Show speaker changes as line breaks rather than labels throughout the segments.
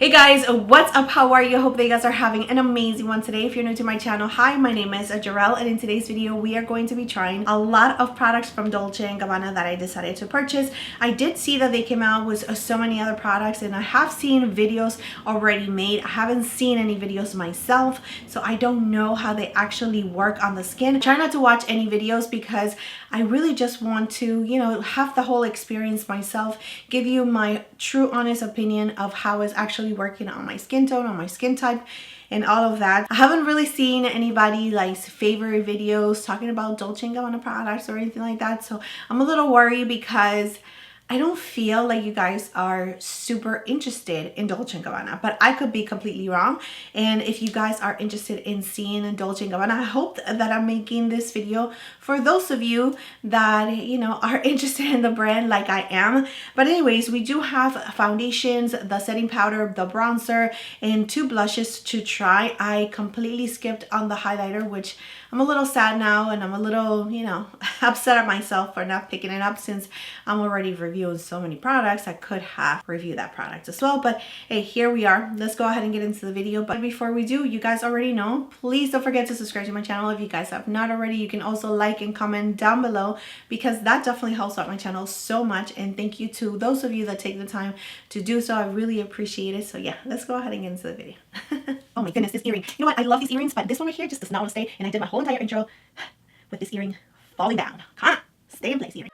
Hey guys, what's up? How are you? Hope that you guys are having an amazing one today. If you're new to my channel, hi, my name is Jarrell, and in today's video we are going to be trying a lot of products from Dolce & Gabbana that I decided to purchase. I did see that they came out with so many other products, and I have seen videos already made. I haven't seen any videos myself, so I don't know how they actually work on the skin. I try not to watch any videos because I really just want to, have the whole experience myself, give you my true honest opinion of how it's actually working on my skin tone, on my skin type, and all of that. I haven't really seen anybody like favorite videos talking about Dolce & Gabbana products or anything like that, so I'm a little worried because I don't feel like you guys are super interested in Dolce & Gabbana, but I could be completely wrong. And if you guys are interested in seeing Dolce & Gabbana, I hope that I'm making this video for those of you that, are interested in the brand like I am. But anyways, we do have foundations, the setting powder, the bronzer, and 2 blushes to try. I completely skipped on the highlighter, which I'm a little sad now, and I'm a little, upset at myself for not picking it up since I'm already reviewing so many products. I could have reviewed that product as well, but hey, here we are. Let's go ahead and get into the video. But before we do, you guys already know, please don't forget to subscribe to my channel if you guys have not already. You can also like and comment down below because that definitely helps out my channel so much, and thank you to those of you that take the time to do so. I really appreciate it. So yeah, let's go ahead and get into the video. Oh my goodness, this earring. You know what? I love these earrings, but this one right here just does not want to stay, and I did my whole entire intro with this earring falling down. Come on, stay in place, earring.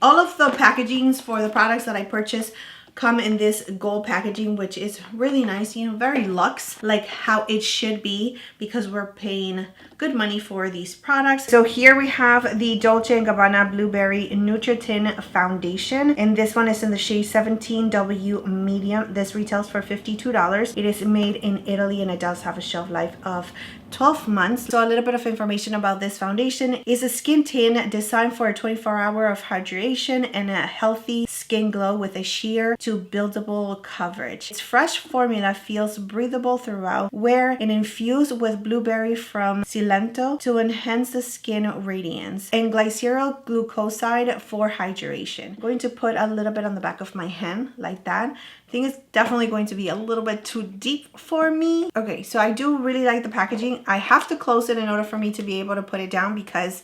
All of the packagings for the products that I purchased come in this gold packaging, which is really nice, very luxe, like how it should be, because we're paying good money for these products. So here we have the Dolce & Gabbana Blueberry Nutri-Tint foundation, and this one is in the shade 17W medium. This retails for $52. It is made in Italy, and it does have a shelf life of 12 months. So a little bit of information about this foundation is a skin tint designed for a 24-hour of hydration and a healthy skin glow with a sheer to buildable coverage. Its fresh formula feels breathable throughout, wear and infused with blueberry from Cilento to enhance the skin radiance, and glycerol glucoside for hydration. I'm going to put a little bit on the back of my hand like that. I think it's definitely going to be a little bit too deep for me. Okay, so I do really like the packaging. I have to close it in order for me to be able to put it down because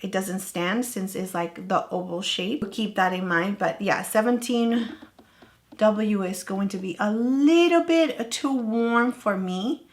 it doesn't stand since it's like the oval shape. Keep that in mind. But yeah, 17W is going to be a little bit too warm for me.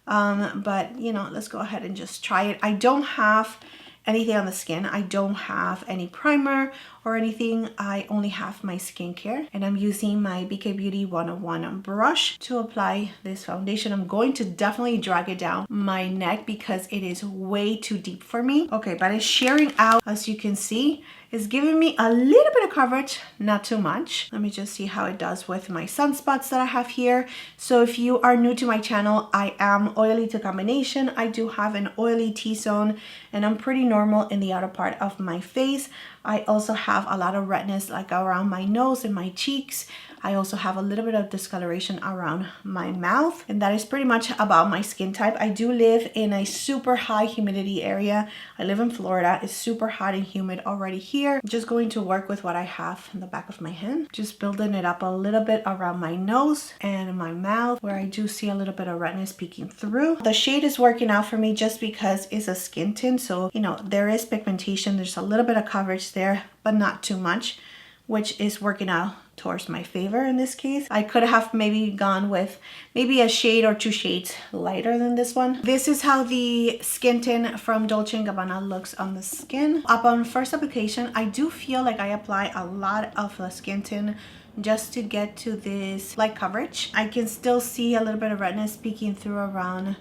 But let's go ahead and just try it. I don't have anything on the skin. I don't have any primer or anything. I only have my skincare, and I'm using my BK Beauty 101 brush to apply this foundation. I'm going to definitely drag it down my neck because it is way too deep for me. Okay, but it's shearing out, as you can see. It's giving me a little bit of coverage, not too much. Let me just see how it does with my sunspots that I have here. So if you are new to my channel, I am oily to combination. I do have an oily T-zone, and I'm pretty normal in the outer part of my face. I also have a lot of redness like around my nose and my cheeks. I also have a little bit of discoloration around my mouth, and that is pretty much about my skin type. I do live in a super high humidity area. I live in Florida. It's super hot and humid already here. I'm just going to work with what I have in the back of my hand. Just building it up a little bit around my nose and my mouth where I do see a little bit of redness peeking through. The shade is working out for me just because it's a skin tint. So, there is pigmentation. There's a little bit of coverage there, but not too much, which is working out towards my favor in this case. I could have maybe gone with maybe a shade or 2 shades lighter than this one. This is how the skin tint from Dolce & Gabbana looks on the skin. Upon first application, I do feel like I apply a lot of the skin tint just to get to this light coverage. I can still see a little bit of redness peeking through around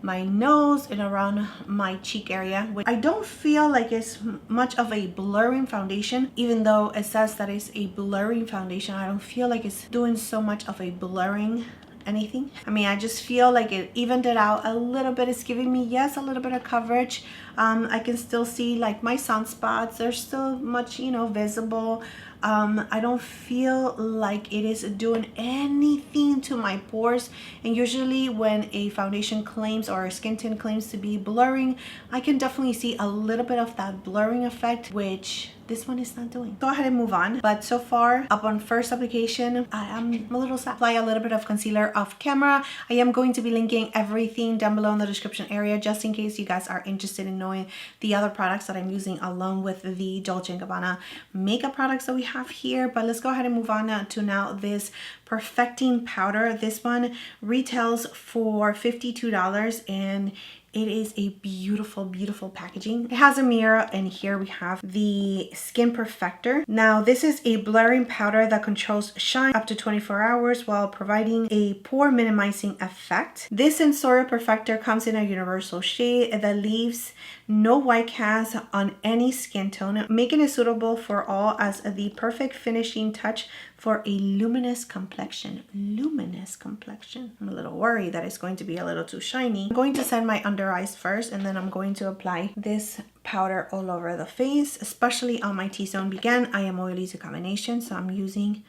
my nose and around my cheek area, which I don't feel like it's much of a blurring foundation. Even though it says that it's a blurring foundation, I don't feel like it's doing so much of a blurring anything. I mean, I just feel like it evened it out a little bit. It's giving me, yes, a little bit of coverage. I can still see like my sunspots. They're still much, visible. I don't feel like it is doing anything to my pores, and usually when a foundation claims or a skin tint claims to be blurring, I can definitely see a little bit of that blurring effect, which this one is not doing. Go ahead and move on. But so far, upon first application, I am a little sad. Apply a little bit of concealer off camera. I am going to be linking everything down below in the description area, just in case you guys are interested in knowing the other products that I'm using along with the Dolce & Gabbana makeup products that we have here. But let's go ahead and move on to now this Perfecting powder. This one retails for $52 and it is a beautiful, beautiful packaging. It has a mirror, and here we have the Skin Perfector. Now, this is a blurring powder that controls shine up to 24 hours while providing a pore minimizing effect. This Sensorial Perfector comes in a universal shade that leaves no white cast on any skin tone, making it suitable for all as the perfect finishing touch for a luminous complexion. Luminous complexion. I'm a little worried that it's going to be a little too shiny. I'm going to set my under eyes first, and then I'm going to apply this powder all over the face, especially on my T-zone. Again, I am oily to combination, so I'm using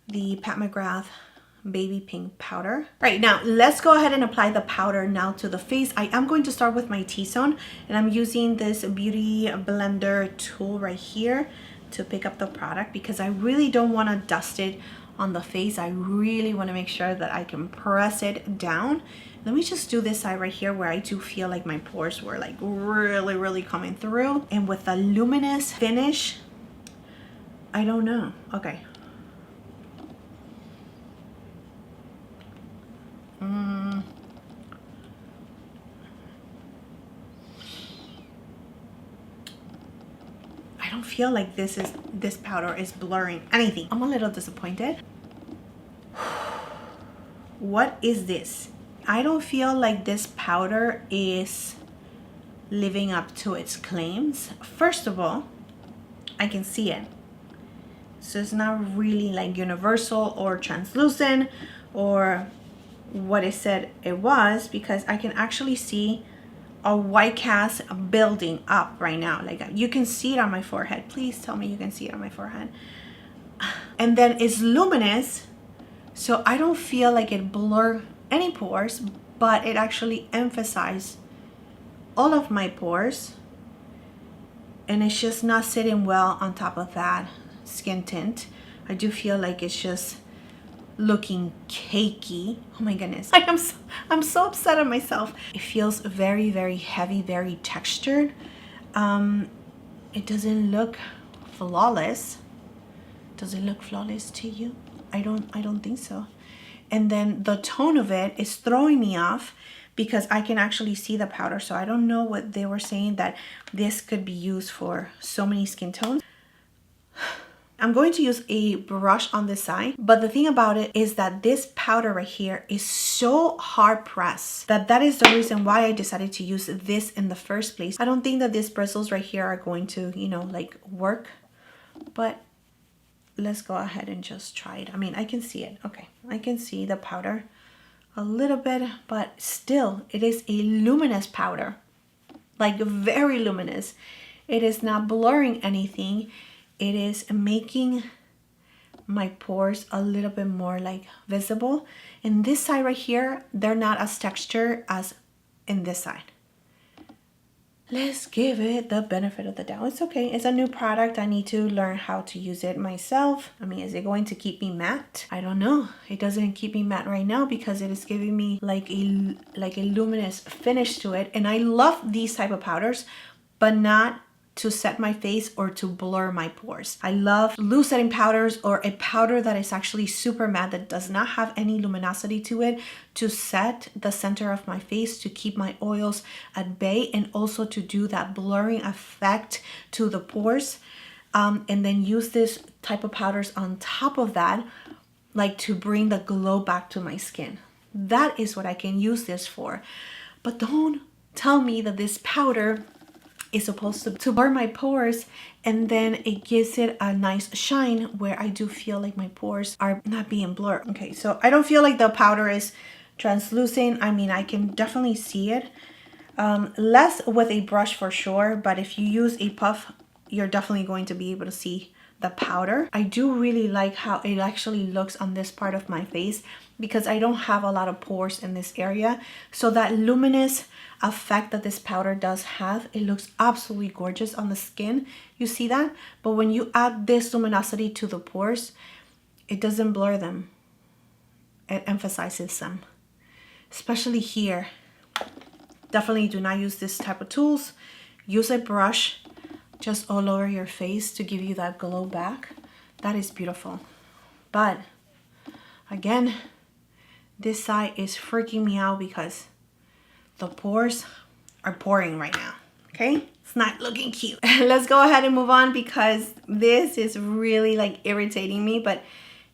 the Pat McGrath baby pink powder. Right, now let's go ahead and apply the powder now to the face. I am going to start with my T-zone, and I'm using this beauty blender tool right here to pick up the product because I really don't want to dust it on the face. I really want to make sure that I can press it down. Let me just do this side right here where I do feel like my pores were like really coming through, and with a luminous finish, I don't know. Okay. I don't feel like this powder is blurring anything. I'm a little disappointed. What is this? I don't feel like this powder is living up to its claims. First of all, I can see it. So it's not really like universal or translucent or what it said it was, because I can actually see a white cast building up right now. Like you can see it on my forehead. Please tell me you can see it on my forehead. And then it's luminous, so I don't feel like it blurred any pores, but it actually emphasized all of my pores, and it's just not sitting well on top of that skin tint. I do feel like it's just looking cakey. Oh my goodness, I'm so upset at myself. It feels very heavy, very textured. It doesn't look flawless. Does it look flawless to you? I don't think so. And then the tone of it is throwing me off because I can actually see the powder. So I don't know what they were saying, that this could be used for so many skin tones. I'm going to use a brush on this side, but the thing about it is that this powder right here is so hard pressed that is the reason why I decided to use this in the first place. I don't think that these bristles right here are going to, you know, like work, but let's go ahead and just try it. I mean, I can see it. Okay, I can see the powder a little bit, but still it is a luminous powder, like very luminous. It is not blurring anything. It is making my pores a little bit more like visible. And this side right here, they're not as textured as in this side. Let's give it the benefit of the doubt. It's okay. It's a new product. I need to learn how to use it myself. I mean, is it going to keep me matte? I don't know. It doesn't keep me matte right now because it is giving me like a luminous finish to it. And I love these type of powders, but not to set my face or to blur my pores. I love loose setting powders or a powder that is actually super matte, that does not have any luminosity to it, to set the center of my face, to keep my oils at bay, and also to do that blurring effect to the pores. And then use this type of powders on top of that, like to bring the glow back to my skin. That is what I can use this for. But don't tell me that this powder is supposed to blur my pores and then it gives it a nice shine where I do feel like my pores are not being blurred. Okay, so I don't feel like the powder is translucent. I mean, I can definitely see it. Less with a brush for sure, but if you use a puff, you're definitely going to be able to see the powder. I do really like how it actually looks on this part of my face because I don't have a lot of pores in this area. So that luminous effect that this powder does have, it looks absolutely gorgeous on the skin. You see that? But when you add this luminosity to the pores, it doesn't blur them. It emphasizes them, especially here. Definitely do not use this type of tools. Use a brush just all over your face to give you that glow back. That is beautiful. But again, this side is freaking me out because the pores are pouring right now. Okay, it's not looking cute. Let's go ahead and move on because this is really like irritating me, but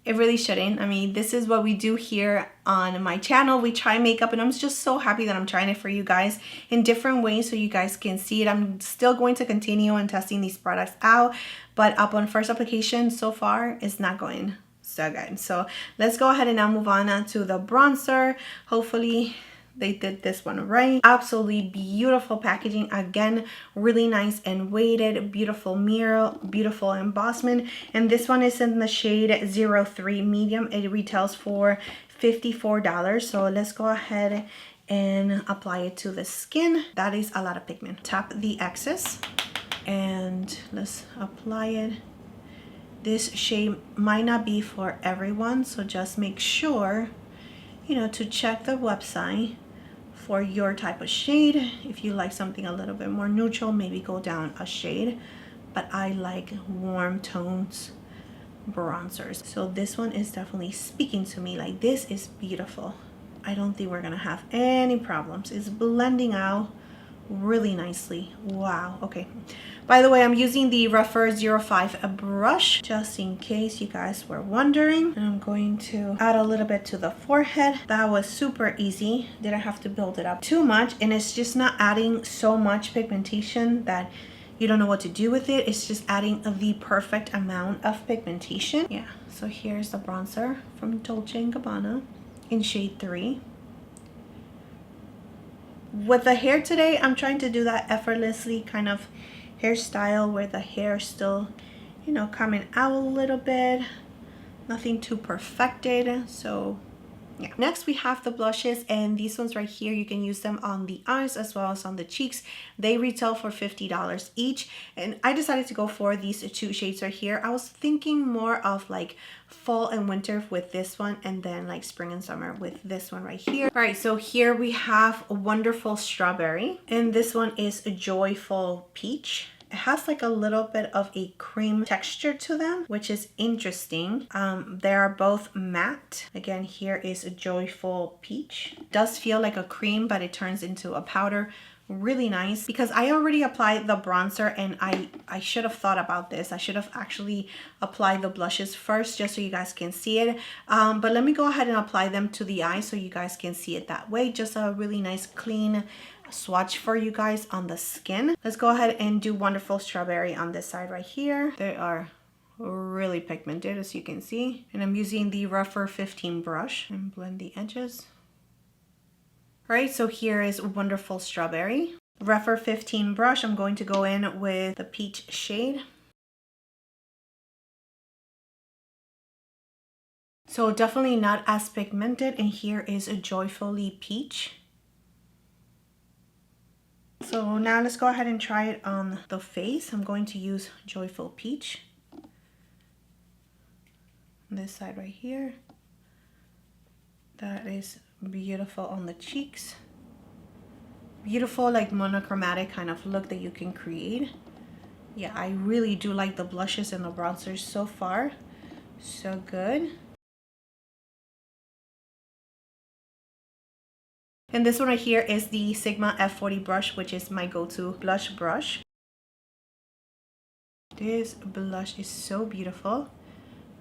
it really shouldn't. I mean, this is what we do here on my channel. We try makeup, and I'm just so happy that I'm trying it for you guys in different ways so you guys can see it. I'm still going to continue on testing these products out, but upon first application so far, it's not going so good. So let's go ahead and now move on to the bronzer. Hopefully they did this one right. Absolutely beautiful packaging. Again, really nice and weighted, beautiful mirror, beautiful embossment. And this one is in the shade 03 medium. It retails for $54. So let's go ahead and apply it to the skin. That is a lot of pigment. Tap the excess and let's apply it. This shade might not be for everyone, so just make sure, you know, to check the website for your type of shade. If you like something a little bit more neutral, maybe go down a shade, but I like warm tones bronzers, so this one is definitely speaking to me. Like, this is beautiful. I don't think we're gonna have any problems. It's blending out really nicely. Wow. Okay, by the way, I'm using the Rougher 05 brush just in case you guys were wondering, and I'm going to add a little bit to the forehead. That was super easy. Didn't have to build it up too much, and it's just not adding so much pigmentation that you don't know what to do with it. It's just adding the perfect amount of pigmentation. Yeah, so here's the bronzer from Dolce & Gabbana in shade 3. With the hair today, I'm trying to do that effortlessly kind of hairstyle where the hair still, you know, coming out a little bit. Nothing too perfected. So yeah. Next we have the blushes, and these ones right here, you can use them on the eyes as well as on the cheeks. They retail for $50 each, and I decided to go for these two shades right here. I was thinking more of like fall and winter with this one, and then like spring and summer with this one right here. All right, so here we have a Wonderful Strawberry, and this one is a Joyful Peach. It has like a little bit of a cream texture to them, which is interesting. They are both matte. Again, here is a Joyful Peach. It does feel like a cream, but it turns into a powder. Really nice, because I already applied the bronzer, and I should have thought about this. I should have actually applied the blushes first just so you guys can see it. But let me go ahead and apply them to the eye so you guys can see it that way. Just a really nice clean swatch for you guys on the skin. Let's go ahead and do Wonderful Strawberry on this side right here. They are really pigmented, as you can see, and I'm using the Rougher 15 brush and blend the edges. All right, so here is Wonderful Strawberry. Rougher 15 brush, I'm going to go in with the peach shade. So definitely not as pigmented, and here is a Joyfully Peach. So now let's go ahead and try it on the face. I'm going to use Joyful Peach. This side right here. That is beautiful on the cheeks. Beautiful, like monochromatic kind of look that you can create. Yeah, I really do like the blushes and the bronzers so far. So good. And this one right here is the Sigma F40 brush, which is my go-to blush brush. This blush is so beautiful,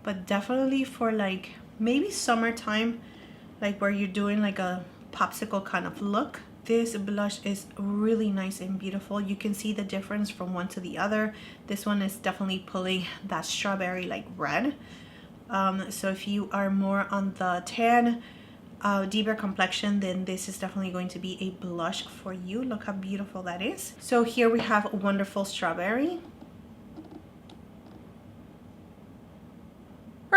but definitely for like maybe summertime, like where you're doing like a popsicle kind of look. This blush is really nice and beautiful. You can see the difference from one to the other. This one is definitely pulling that strawberry like red. So if you are more on the tan, deeper complexion, then this is definitely going to be a blush for you. Look how beautiful that is. So here we have Wonderful Strawberry.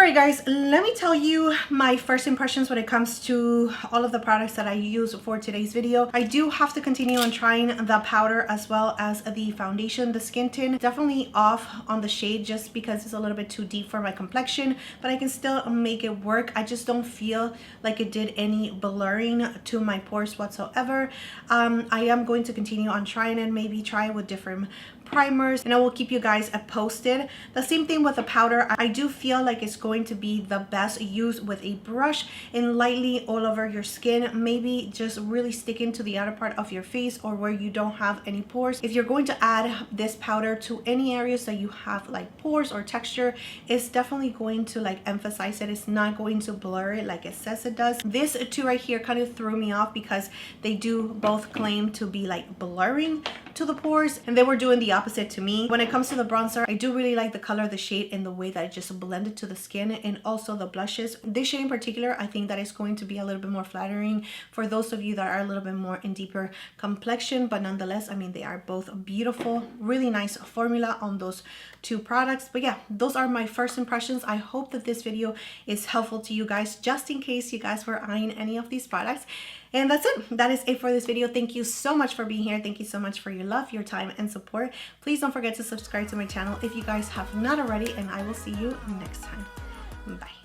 Alright guys, let me tell you my first impressions when it comes to all of the products that I use for today's video. I do have to continue on trying the powder as well as the foundation. The skin tint definitely off on the shade just because it's a little bit too deep for my complexion, but I can still make it work. I just don't feel like it did any blurring to my pores whatsoever. I am going to continue on trying it, maybe try it with different primers, and I will keep you guys posted. The same thing with the powder. I do feel like it's going to be the best used with a brush and lightly all over your skin, maybe just really sticking to the outer part of your face or where you don't have any pores. If you're going to add this powder to any areas that you have like pores or texture, it's definitely going to like emphasize it. It's not going to blur it like it says it does. This two right here kind of threw me off because they do both claim to be like blurring to the pores, and they were doing the opposite to me. When it comes to the bronzer, I do really like the color of the shade and the way that it just blended to the skin, and also the blushes. This shade in particular, I think that is going to be a little bit more flattering for those of you that are a little bit more in deeper complexion, but nonetheless, I mean, they are both beautiful. Really nice formula on those two products. But yeah, those are my first impressions. I hope that this video is helpful to you guys, just in case you guys were eyeing any of these products. And that's it. That is it for this video. Thank you so much for being here. Thank you so much for your love, your time, and support. Please don't forget to subscribe to my channel if you guys have not already, and I will see you next time. Bye.